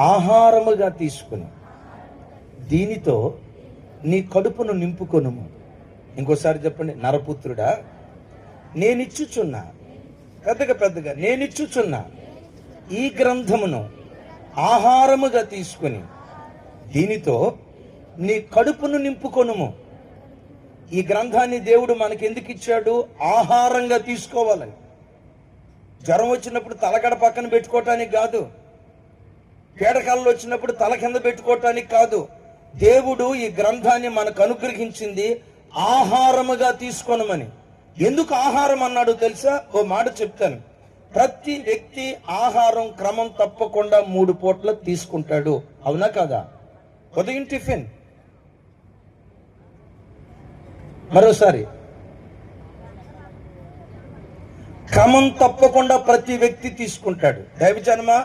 ఆహారముగా తీసుకుని దీనితో నీ కడుపును నింపుకొనుము. ఇంకోసారి చెప్పండి. నరపుత్రుడా, నేనిచ్చుచున్నా, పెద్దగా నేనిచ్చుచున్నా ఈ గ్రంథమును ఆహారముగా తీసుకుని దీనితో నీ కడుపును నింపుకొనుము. ఈ గ్రంథాన్ని దేవుడు మనకెందుకు ఇచ్చాడు? ఆహారంగా తీసుకోవాలని. జ్వరం వచ్చినప్పుడు తలగడ పక్కన పెట్టుకోవటానికి కాదు, పీడకాలలో వచ్చినప్పుడు తల కింద పెట్టుకోవటానికి కాదు. దేవుడు ఈ గ్రంథాన్ని మనకు అనుగ్రహించింది ఆహారముగా తీసుకోనమని. ఎందుకు ఆహారం అన్నాడు తెలుసా? ఓ మాట చెప్తాను. ప్రతి వ్యక్తి ఆహారం క్రమం తప్పకుండా 3 పూట్ల తీసుకుంటాడు, అవునా కాదా? ఉదయం టిఫిన్, మరోసారి క్రమం తప్పకుండా ప్రతి వ్యక్తి తీసుకుంటాడు. దైవజనమా,